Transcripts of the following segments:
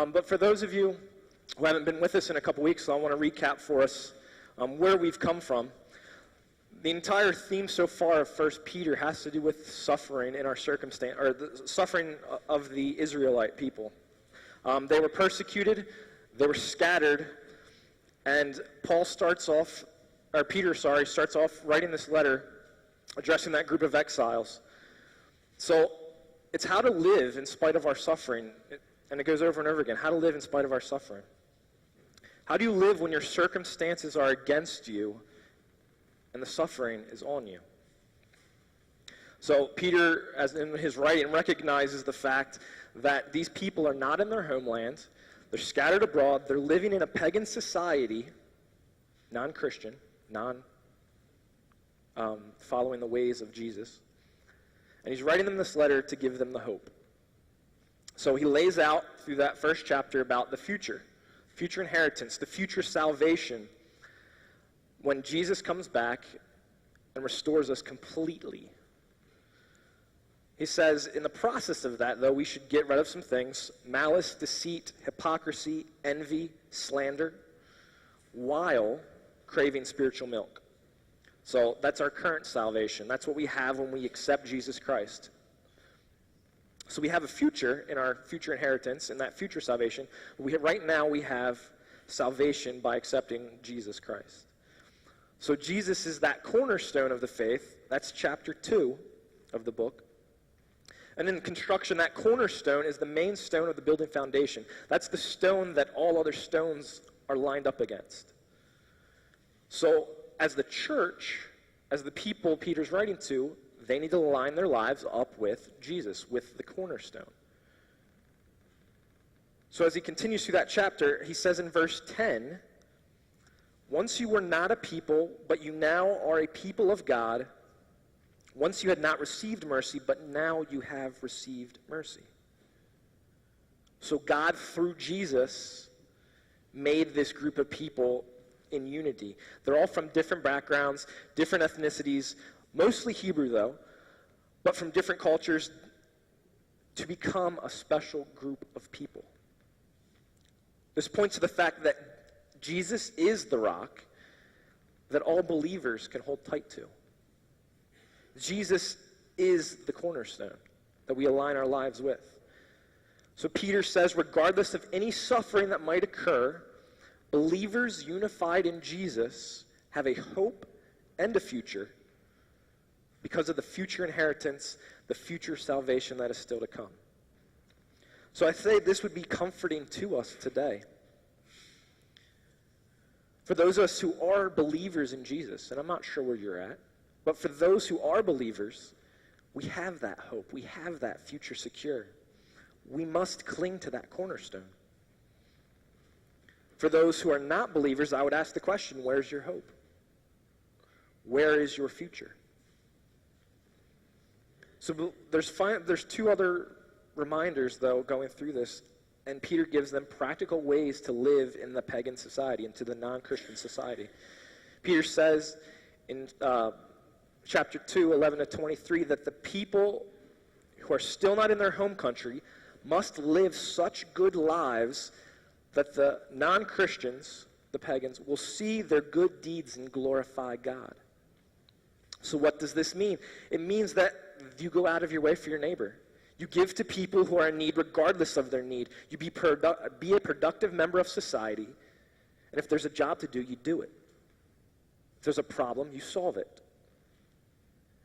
But for those of you who haven't been with us in a couple weeks, I want to recap for us where we've come from. The entire theme so far of 1 Peter has to do with suffering in our circumstance, or the suffering of the Israelite people. They were persecuted, they were scattered, and Peter starts off writing this letter addressing that group of exiles. So it's how to live in spite of our suffering, and it goes over and over again, how to live in spite of our suffering. How do you live when your circumstances are against you and the suffering is on you? So Peter, as in his writing, recognizes the fact that these people are not in their homeland. They're scattered abroad. They're living in a pagan society, non-Christian, following the ways of Jesus. And he's writing them this letter to give them the hope. So he lays out through that first chapter about the future inheritance, the future salvation, when Jesus comes back and restores us completely. He says, in the process of that, though, we should get rid of some things: malice, deceit, hypocrisy, envy, slander, while craving spiritual milk. So that's our current salvation. That's what we have when we accept Jesus Christ. So we have a future in our future inheritance, in that future salvation. Right now we have salvation by accepting Jesus Christ. So Jesus is that cornerstone of the faith. That's chapter 2 of the book. And in construction, that cornerstone is the main stone of the building foundation. That's the stone that all other stones are lined up against. So as the church, as the people Peter's writing to, they need to line their lives up with Jesus, with the cornerstone. So as he continues through that chapter, he says in verse 10, "Once you were not a people, but you now are a people of God. Once you had not received mercy, but now you have received mercy." So God, through Jesus, made this group of people in unity. They're all from different backgrounds, different ethnicities, mostly Hebrew though, but from different cultures, to become a special group of people. This points to the fact that Jesus is the rock that all believers can hold tight to. Jesus is the cornerstone that we align our lives with. So Peter says, regardless of any suffering that might occur, believers unified in Jesus have a hope and a future because of the future inheritance, the future salvation that is still to come. So I say this would be comforting to us today. For those of us who are believers in Jesus, and I'm not sure where you're at, but for those who are believers, we have that hope. We have that future secure. We must cling to that cornerstone. For those who are not believers, I would ask the question, where's your hope? Where is your future? So there's two other reminders, though, going through this, and Peter gives them practical ways to live in the pagan society, into the non-Christian society. Peter says in chapter 2, 11 to 23, that the people who are still not in their home country must live such good lives that the non-Christians, the pagans, will see their good deeds and glorify God. So what does this mean? It means that you go out of your way for your neighbor. You give to people who are in need regardless of their need. You be a productive member of society. And if there's a job to do, you do it. If there's a problem, you solve it.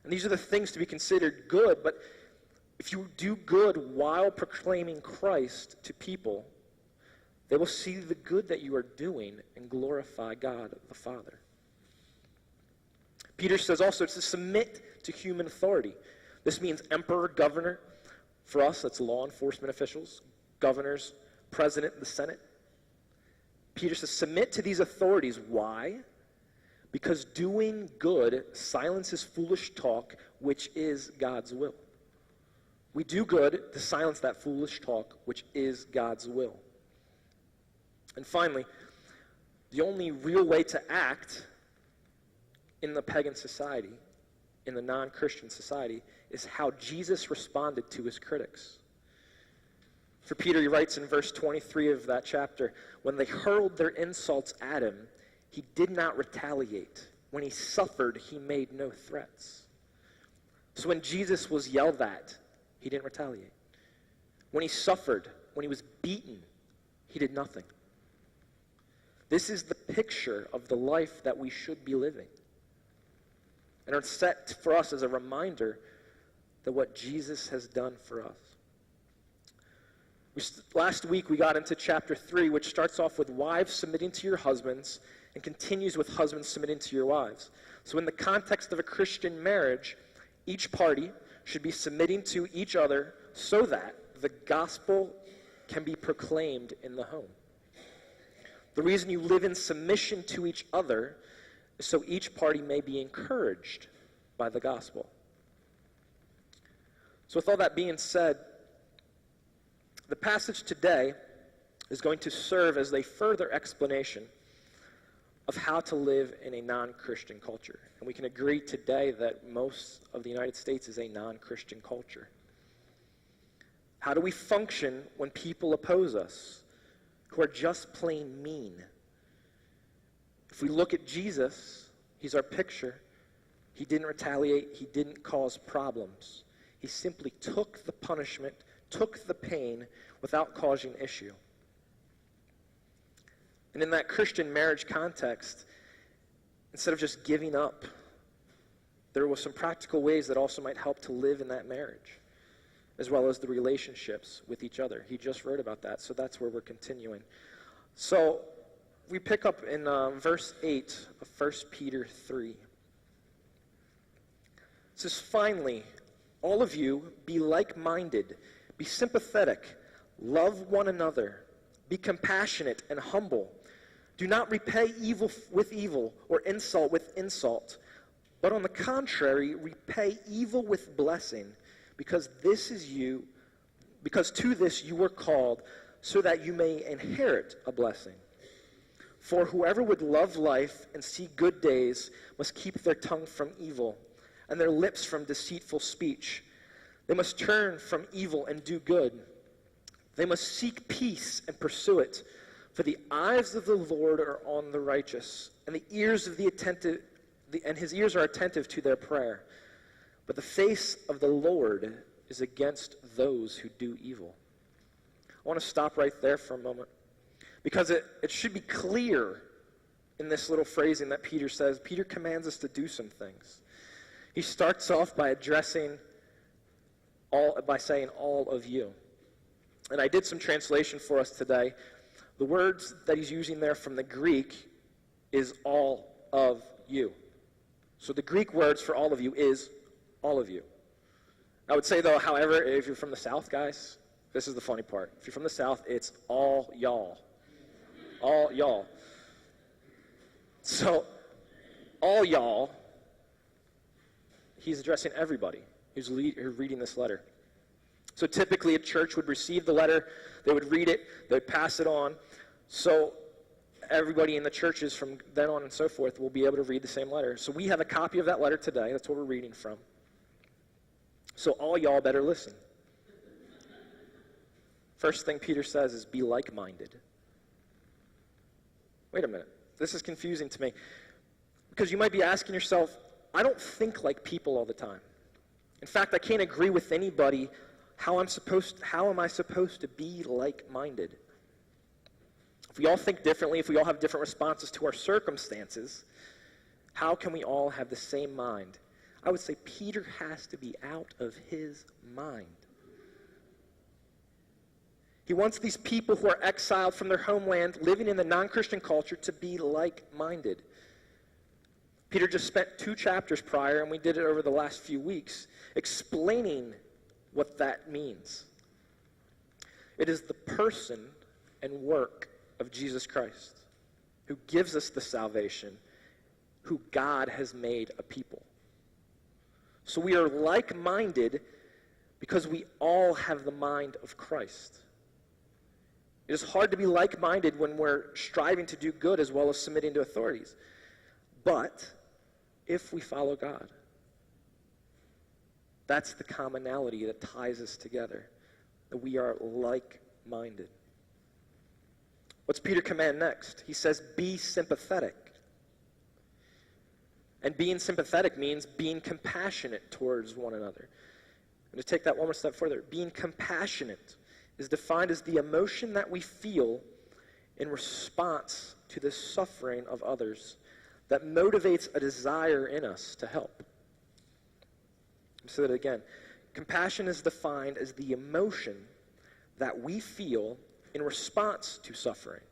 And these are the things to be considered good, but if you do good while proclaiming Christ to people, they will see the good that you are doing and glorify God the Father. Peter says also to submit to human authority. This means emperor, governor. For us, that's law enforcement officials, governors, president, the Senate. Peter says submit to these authorities. Why? Because doing good silences foolish talk, which is God's will. We do good to silence that foolish talk, which is God's will. And finally, the only real way to act in the pagan society, in the non-Christian society, is how Jesus responded to his critics. For Peter, he writes in verse 23 of that chapter, when they hurled their insults at him, he did not retaliate. When he suffered, he made no threats. So when Jesus was yelled at, he didn't retaliate. When he suffered, when he was beaten, he did nothing. This is the picture of the life that we should be living. And it's set for us as a reminder that what Jesus has done for us. Last week we got into chapter 3, which starts off with wives submitting to your husbands and continues with husbands submitting to your wives. So in the context of a Christian marriage, each party should be submitting to each other so that the gospel can be proclaimed in the home. The reason you live in submission to each other is so each party may be encouraged by the gospel. So with all that being said, the passage today is going to serve as a further explanation of how to live in a non-Christian culture. And we can agree today that most of the United States is a non-Christian culture. How do we function when people oppose us, who are just plain mean? If we look at Jesus, he's our picture. He didn't retaliate. He didn't cause problems. He simply took the punishment, took the pain without causing issue. And in that Christian marriage context, instead of just giving up, there were some practical ways that also might help to live in that marriage, as well as the relationships with each other. He just wrote about that, so that's where we're continuing. So we pick up in verse 8 of 1 Peter 3. It says, finally, all of you be like-minded, be sympathetic, love one another, be compassionate and humble. Do not repay evil with evil or insult with insult, but on the contrary, repay evil with blessing, because to this you were called, so that you may inherit a blessing. For whoever would love life and see good days must keep their tongue from evil, and their lips from deceitful speech. They must turn from evil and do good. They must seek peace and pursue it. For the eyes of the Lord are on the righteous, and his ears are attentive to their prayer. But the face of the Lord is against those who do evil. I want to stop right there for a moment, because it should be clear in this little phrasing that Peter says. Peter commands us to do some things. He starts off by saying all of you. And I did some translation for us today. The words that he's using there from the Greek is all of you. So the Greek words for all of you is all of you. I would say, though, however, if you're from the South, guys, this is the funny part. If you're from the South, it's all y'all. All y'all. So, all y'all, he's addressing everybody who's reading this letter. So typically a church would receive the letter, they would read it, they'd pass it on. So everybody in the churches from then on and so forth will be able to read the same letter. So we have a copy of that letter today. That's what we're reading from. So all y'all better listen. First thing Peter says is be like-minded. Wait a minute. This is confusing to me. Because you might be asking yourself, I don't think like people all the time. In fact, I can't agree with anybody. How am I supposed to be like-minded? If we all think differently, if we all have different responses to our circumstances, how can we all have the same mind? I would say Peter has to be out of his mind. He wants these people who are exiled from their homeland, living in the non-Christian culture, to be like-minded. Peter just spent 2 chapters prior, and we did it over the last few weeks, explaining what that means. It is the person and work of Jesus Christ who gives us the salvation, who God has made a people. So we are like-minded because we all have the mind of Christ. It is hard to be like-minded when we're striving to do good as well as submitting to authorities. But if we follow God, that's the commonality that ties us together, that we are like minded. What's Peter command next? He says, be sympathetic. And being sympathetic means being compassionate towards one another. And to take that one more step further, being compassionate is defined as the emotion that we feel in response to the suffering of others that motivates a desire in us to help. I'll say that again. Compassion is defined as the emotion that we feel in response to suffering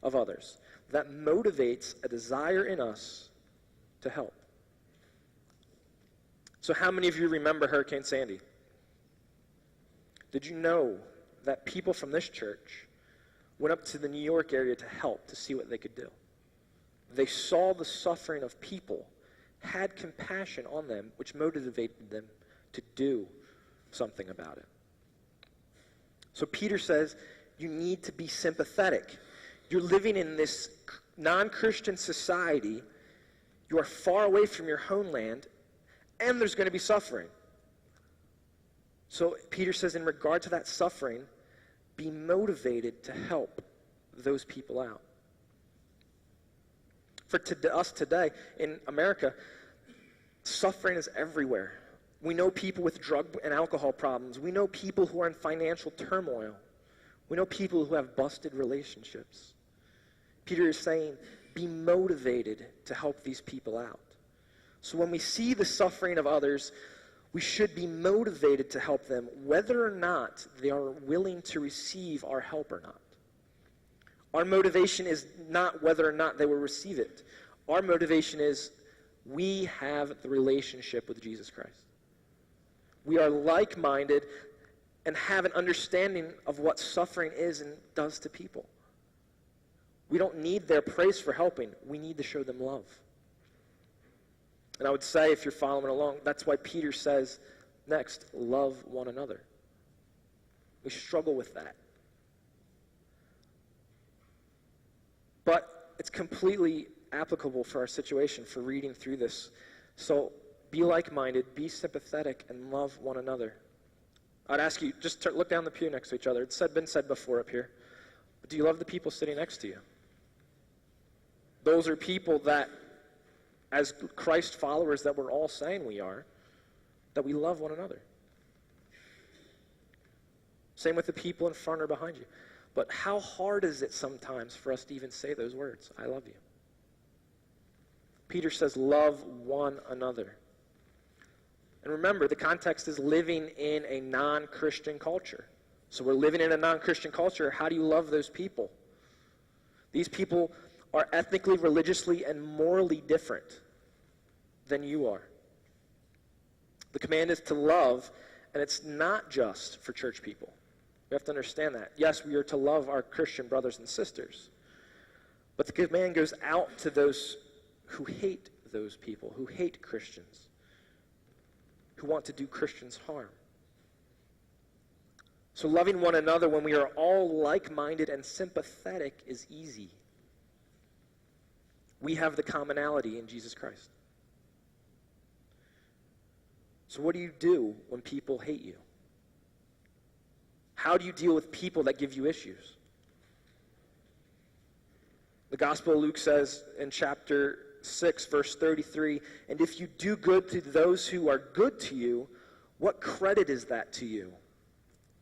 of others that motivates a desire in us to help. So how many of you remember Hurricane Sandy? Did you know that people from this church went up to the New York area to help, to see what they could do? They saw the suffering of people, had compassion on them, which motivated them to do something about it. So Peter says, you need to be sympathetic. You're living in this non-Christian society. You are far away from your homeland, and there's going to be suffering. So Peter says, in regard to that suffering, be motivated to help those people out. For us today in America, suffering is everywhere. We know people with drug and alcohol problems. We know people who are in financial turmoil. We know people who have busted relationships. Peter is saying, be motivated to help these people out. So when we see the suffering of others, we should be motivated to help them, whether or not they are willing to receive our help or not. Our motivation is not whether or not they will receive it. Our motivation is we have the relationship with Jesus Christ. We are like-minded and have an understanding of what suffering is and does to people. We don't need their praise for helping. We need to show them love. And I would say, if you're following along, that's why Peter says next, love one another. We struggle with that. But it's completely applicable for our situation, for reading through this. So be like-minded, be sympathetic, and love one another. I'd ask you, just look down the pew next to each other. It's been said before up here. But do you love the people sitting next to you? Those are people that, as Christ followers that we're all saying we are, that we love one another. Same with the people in front or behind you. But how hard is it sometimes for us to even say those words, I love you? Peter says, love one another. And remember, the context is living in a non-Christian culture. So we're living in a non-Christian culture. How do you love those people? These people are ethnically, religiously, and morally different than you are. The command is to love, and it's not just for church people. We have to understand that. Yes, we are to love our Christian brothers and sisters, but the command goes out to those who hate those people, who hate Christians, who want to do Christians harm. So loving one another when we are all like-minded and sympathetic is easy. We have the commonality in Jesus Christ. So what do you do when people hate you? How do you deal with people that give you issues? The Gospel of Luke says in chapter 6, verse 33, and if you do good to those who are good to you, what credit is that to you?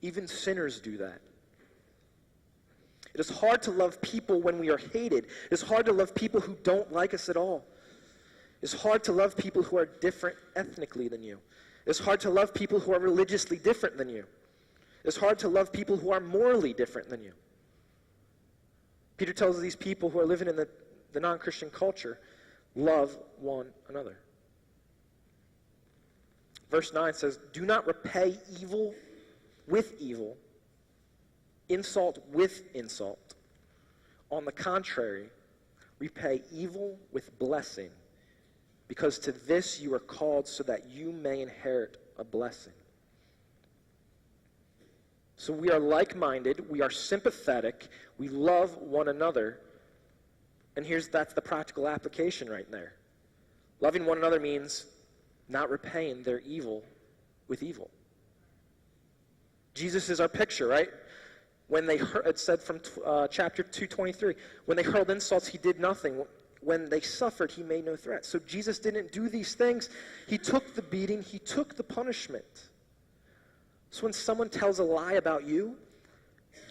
Even sinners do that. It is hard to love people when we are hated. It is hard to love people who don't like us at all. It's hard to love people who are different ethnically than you. It's hard to love people who are religiously different than you. It's hard to love people who are morally different than you. Peter tells these people who are living in the non-Christian culture, love one another. Verse 9 says, do not repay evil with evil, insult with insult. On the contrary, repay evil with blessing, because to this you are called so that you may inherit a blessing. So we are like-minded, we are sympathetic, we love one another, and that's the practical application right there. Loving one another means not repaying their evil with evil. Jesus is our picture, right? When it said from chapter 2:23, when they hurled insults, he did nothing. When they suffered, he made no threat. So Jesus didn't do these things. He took the beating. He took the punishment. So when someone tells a lie about you,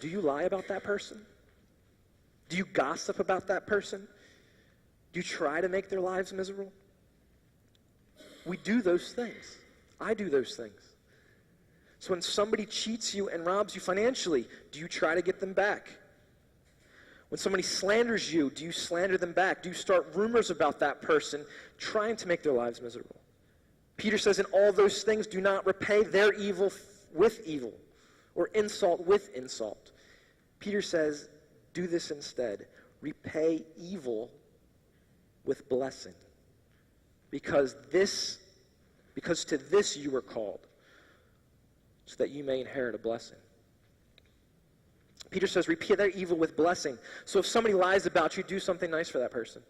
do you lie about that person? Do you gossip about that person? Do you try to make their lives miserable? We do those things. I do those things. So when somebody cheats you and robs you financially, do you try to get them back? When somebody slanders you, do you slander them back? Do you start rumors about that person, trying to make their lives miserable? Peter says, in all those things, do not repay their evil with evil, or insult with insult. Peter says, do this instead. Repay evil with blessing. Because to this you were called, so that you may inherit a blessing. Peter says, repay their evil with blessing. So if somebody lies about you, do something nice for that person.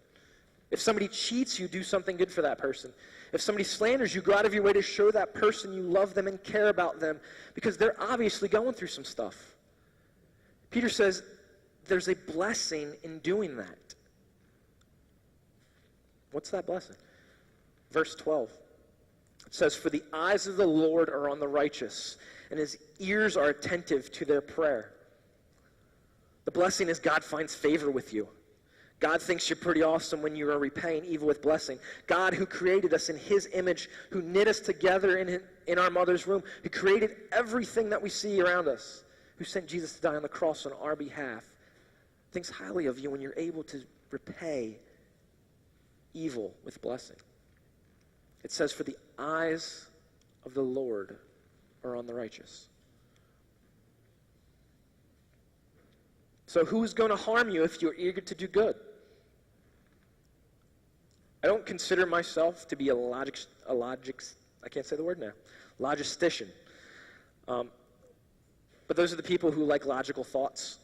If somebody cheats you, do something good for that person. If somebody slanders you, go out of your way to show that person you love them and care about them, because they're obviously going through some stuff. Peter says there's a blessing in doing that. What's that blessing? Verse 12. It says, for the eyes of the Lord are on the righteous, and his ears are attentive to their prayer. The blessing is God finds favor with you. God thinks you're pretty awesome when you are repaying evil with blessing. God, who created us in his image, who knit us together in our mother's womb, who created everything that we see around us, who sent Jesus to die on the cross on our behalf, thinks highly of you when you're able to repay evil with blessing. It says, for the eyes of the Lord are on the righteous. So who's going to harm you if you're eager to do good? I don't consider myself to be a logistician. But those are the people who like logical thoughts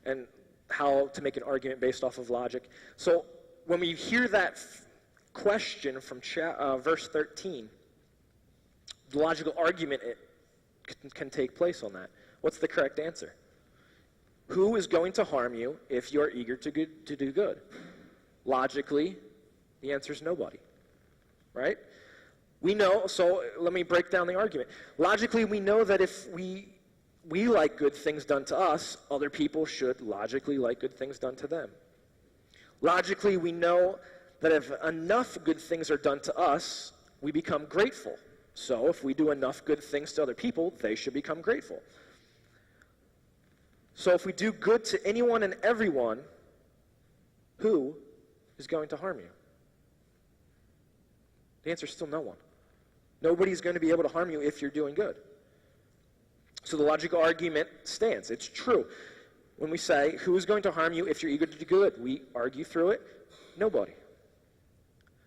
and how to make an argument based off of logic. So when we hear that question from verse 13, the logical argument can take place on that. What's the correct answer? Who is going to harm you if you're eager to do good? Logically, the answer is nobody, right? We know, so let me break down the argument. Logically, we know that if we like good things done to us, other people should logically like good things done to them. Logically, we know that if enough good things are done to us, we become grateful. So if we do enough good things to other people, they should become grateful. So if we do good to anyone and everyone, who is going to harm you? The answer is still no one. Nobody's going to be able to harm you if you're doing good. So the logical argument stands. It's true. When we say, who is going to harm you if you're eager to do good? We argue through it. Nobody.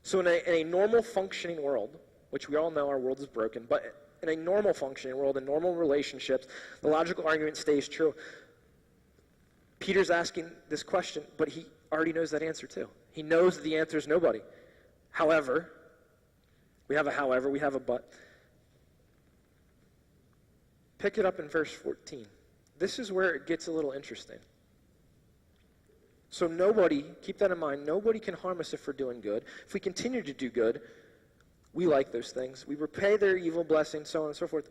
So in a normal functioning world, which we all know our world is broken, but in a normal functioning world, in normal relationships, the logical argument stays true. Peter's asking this question, but he already knows that answer too. He knows that the answer is nobody. However, we have a but. Pick it up in verse 14. This is where it gets a little interesting. So nobody, keep that in mind, nobody can harm us if we're doing good. If we continue to do good, we like those things. We repay their evil blessings, so on and so forth.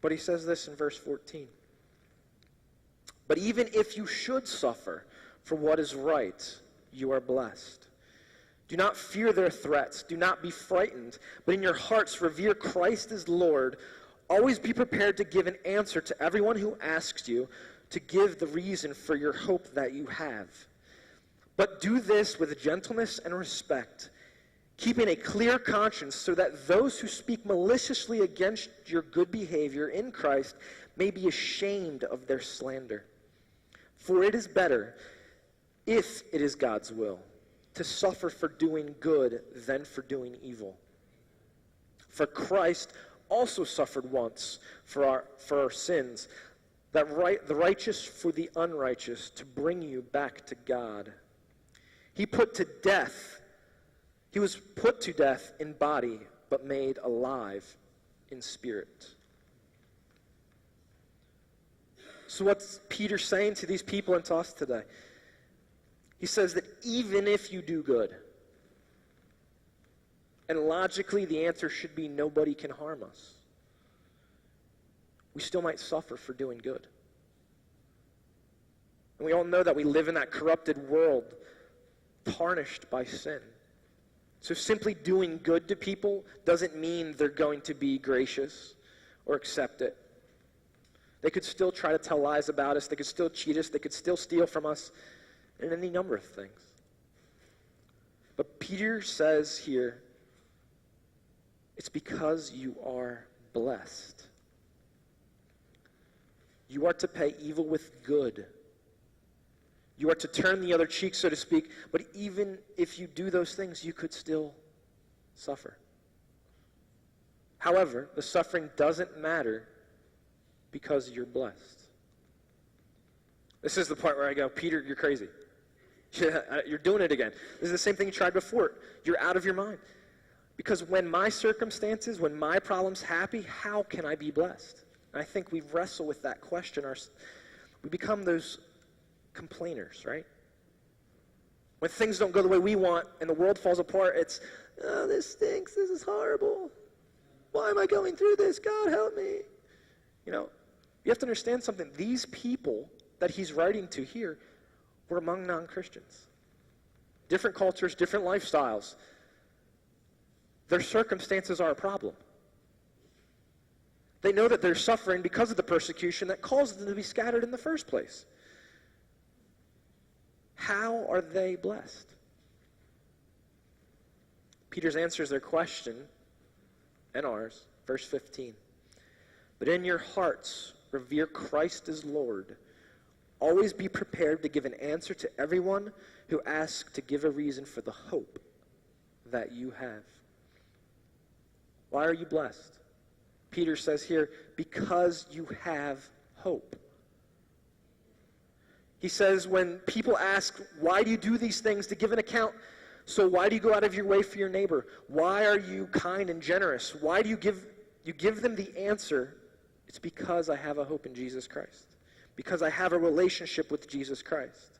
But he says this in verse 14. But even if you should suffer for what is right, you are blessed. Do not fear their threats. Do not be frightened. But in your hearts, revere Christ as Lord. Always be prepared to give an answer to everyone who asks you, to give the reason for your hope that you have. But do this with gentleness and respect, keeping a clear conscience, so that those who speak maliciously against your good behavior in Christ may be ashamed of their slander. For it is better, if it is God's will, to suffer for doing good than for doing evil. For Christ also suffered once for our sins, the righteous for the unrighteous, to bring you back to God. He was put to death in body, but made alive in spirit. So what's Peter saying to these people and to us today? He says that even if you do good, and logically the answer should be nobody can harm us, we still might suffer for doing good. And we all know that we live in that corrupted world, tarnished by sin. So simply doing good to people doesn't mean they're going to be gracious or accept it. They could still try to tell lies about us. They could still cheat us. They could still steal from us, and any number of things. But Peter says here, it's because you are blessed. You are to pay evil with good. You are to turn the other cheek, so to speak, but even if you do those things, you could still suffer. However, the suffering doesn't matter because you're blessed. This is the part where I go, Peter, you're crazy. You're doing it again. This is the same thing you tried before. You're out of your mind. Because when my circumstances, when my problems happen, how can I be blessed? And I think we wrestle with that question. We become those complainers, right? When things don't go the way we want and the world falls apart, it's, oh, this stinks, this is horrible. Why am I going through this? God help me. You know, you have to understand something. These people that he's writing to here were among non-Christians. Different cultures, different lifestyles. Their circumstances are a problem. They know that they're suffering because of the persecution that caused them to be scattered in the first place. How are they blessed? Peter's answers their question and ours. Verse 15. But in your hearts, revere Christ as Lord. Always be prepared to give an answer to everyone who asks to give a reason for the hope that you have. Why are you blessed? Peter says here, because you have hope. He says when people ask, why do you do these things, to give an account? So why do you go out of your way for your neighbor? Why are you kind and generous? Why do you give them the answer? It's because I have a hope in Jesus Christ. Because I have a relationship with Jesus Christ.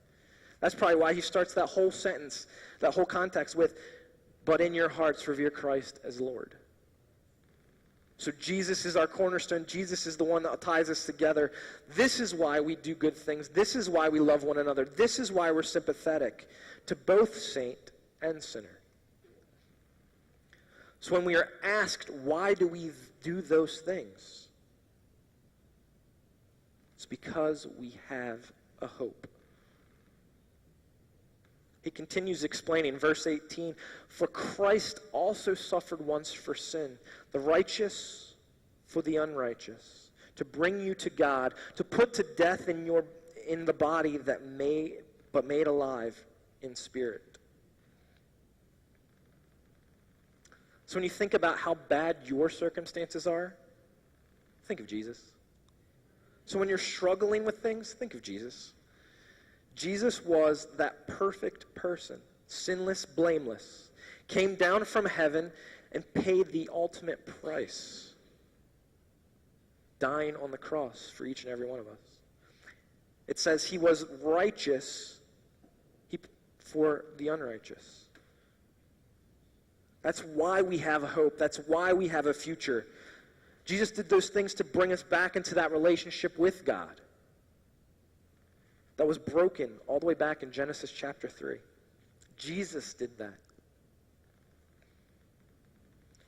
That's probably why he starts that whole sentence, that whole context with, but in your hearts revere Christ as Lord. So Jesus is our cornerstone. Jesus is the one that ties us together. This is why we do good things. This is why we love one another. This is why we're sympathetic to both saint and sinner. So when we are asked, why do we do those things? It's because we have a hope. He continues explaining, verse 18, for Christ also suffered once for sin, the righteous for the unrighteous, to bring you to God, to put to death in the body but made alive in spirit. So when you think about how bad your circumstances are, think of Jesus. So when you're struggling with things, think of Jesus. Jesus was that perfect person, sinless, blameless, came down from heaven and paid the ultimate price, dying on the cross for each and every one of us. It says he was righteous for the unrighteous. That's why we have a hope. That's why we have a future. Jesus did those things to bring us back into that relationship with God that was broken all the way back in Genesis chapter 3. Jesus did that.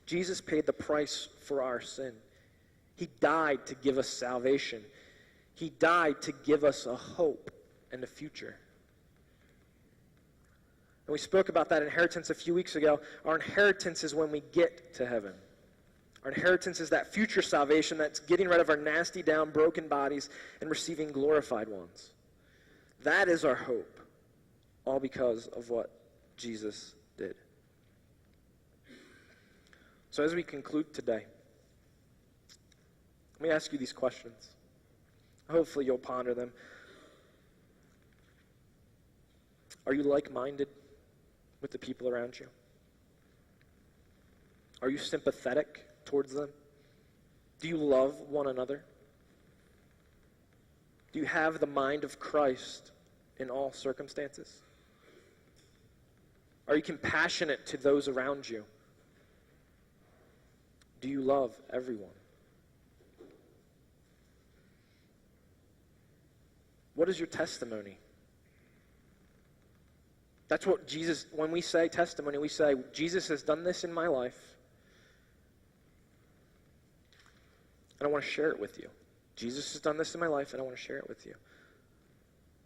Jesus paid the price for our sin. He died to give us salvation. He died to give us a hope and a future. And we spoke about that inheritance a few weeks ago. Our inheritance is when we get to heaven. Our inheritance is that future salvation that's getting rid of our nasty, down, broken bodies and receiving glorified ones. That is our hope, all because of what Jesus did. So as we conclude today, let me ask you these questions. Hopefully you'll ponder them. Are you like-minded with the people around you? Are you sympathetic towards them? Do you love one another? Do you have the mind of Christ in all circumstances? Are you compassionate to those around you? Do you love everyone? What is your testimony? That's what Jesus, when we say testimony, we say, Jesus has done this in my life, and I want to share it with you. Jesus has done this in my life, and I want to share it with you.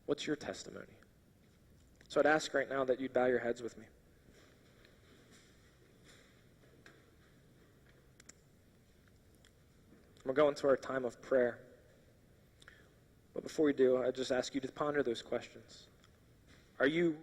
What's your testimony? So I'd ask right now that you'd bow your heads with me. We're going to our time of prayer. But before we do, I just ask you to ponder those questions. Are you